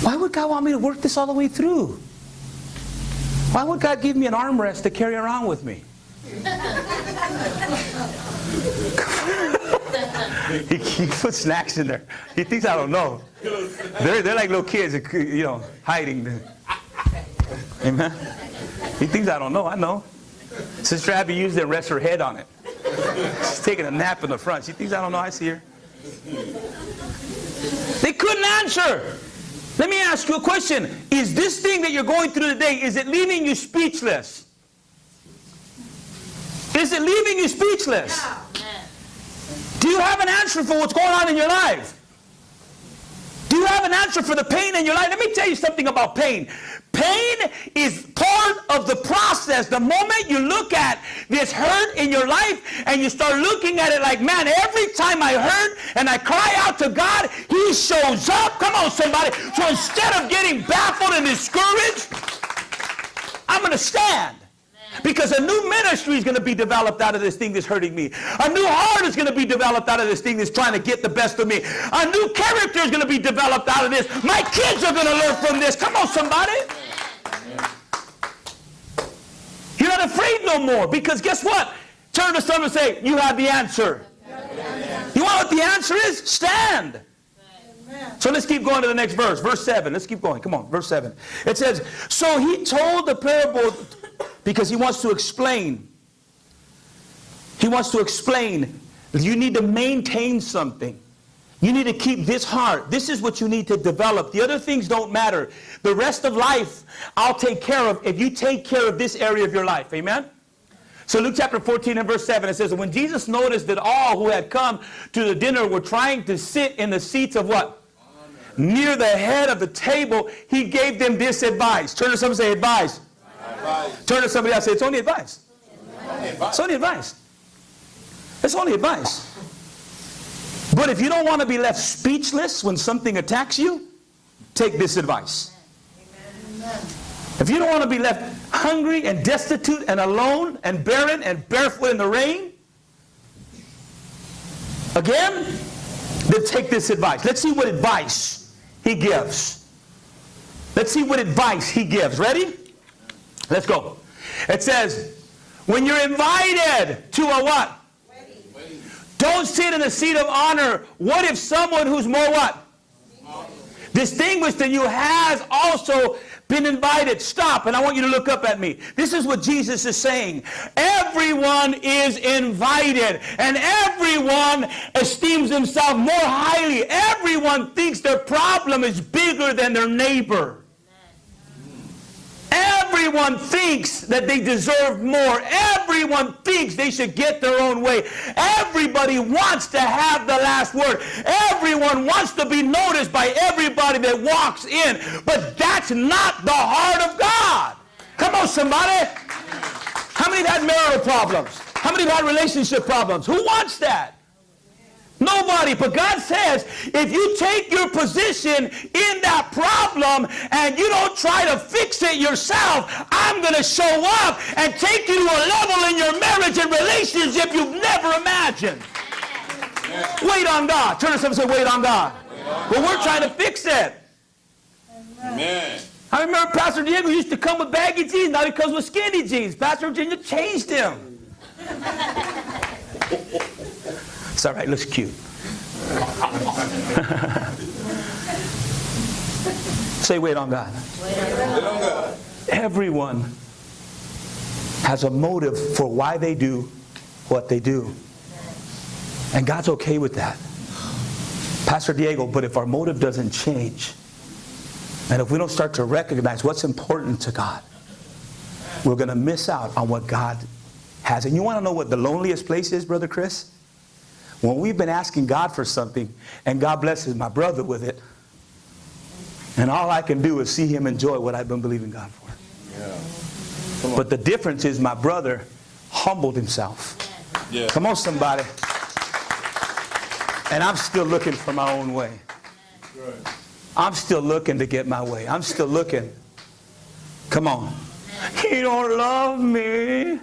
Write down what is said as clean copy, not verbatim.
Why would God want me to work this all the way through? Why would God give me an armrest to carry around with me? He put snacks in there. He thinks I don't know. They're like little kids, you know, hiding. Amen. He thinks I don't know. I know. Sister Abby used it and rests her head on it. She's taking a nap in the front. She thinks I don't know. I see her. They couldn't answer. Let me ask you a question. Is this thing that you're going through today, is it leaving you speechless? Is it leaving you speechless? Do you have an answer for what's going on in your life? Do you have an answer for the pain in your life? Let me tell you something about pain. Pain is part of the process. The moment you look at this hurt in your life and you start looking at it like, man, every time I hurt and I cry out to God, He shows up. Come on, somebody. So instead of getting baffled and discouraged, I'm going to stand. Because a new ministry is going to be developed out of this thing that's hurting me. A new heart is going to be developed out of this thing that's trying to get the best of me. A new character is going to be developed out of this. My kids are going to learn from this. Come on, somebody. You're not afraid no more. Because guess what? Turn to someone and say, you have the answer. You want what the answer is? Stand. So let's keep going to the next verse. Verse 7. Let's keep going. Come on. Verse 7. It says, so He told the parable because He wants to explain. He wants to explain. You need to maintain something. You need to keep this heart. This is what you need to develop. The other things don't matter. The rest of life, I'll take care of if you take care of this area of your life. Amen? So Luke chapter 14 and verse 7, it says, when Jesus noticed that all who had come to the dinner were trying to sit in the seats of what? Near the head of the table, He gave them this advice. Turn to somebody and say, advice. Turn to somebody else and say, it's only advice. It's only advice. It's only advice. But if you don't want to be left speechless when something attacks you, take this advice. If you don't want to be left hungry and destitute and alone and barren and barefoot in the rain, again, then take this advice. Let's see what advice He gives. Let's see what advice He gives. Ready? Let's go. It says, when you're invited to a what? Wedding. Don't sit in a seat of honor. What if someone who's more what? Distinguished than you has also been invited? Stop, and I want you to look up at me. This is what Jesus is saying. Everyone is invited, and everyone esteems themselves more highly. Everyone thinks their problem is bigger than their neighbor. Everyone thinks that they deserve more. Everyone thinks they should get their own way. Everybody wants to have the last word. Everyone wants to be noticed by everybody that walks in. But that's not the heart of God. Come on, somebody. How many have had marital problems? How many have had relationship problems? Who wants that? Nobody. But God says, if you take your position in that problem and you don't try to fix it yourself, I'm going to show up and take you to a level in your marriage and relationship you've never imagined. Wait on God. Turn to someone and say, wait on God. But we're trying to fix it. Amen. I remember Pastor Diego used to come with baggy jeans. Now he comes with skinny jeans. Pastor Virginia changed him. It's all right, looks cute. Say, wait on God. Wait on God. Everyone has a motive for why they do what they do. And God's okay with that. Pastor Diego, but if our motive doesn't change, and if we don't start to recognize what's important to God, we're going to miss out on what God has. And you want to know what the loneliest place is, Brother Chris? When we've been asking God for something, and God blesses my brother with it, and all I can do is see him enjoy what I've been believing God for. Yeah. But the difference is my brother humbled himself. Yeah. Come on, somebody. And I'm still looking for my own way. Right. I'm still looking to get my way. I'm still looking. Come on. He don't love me.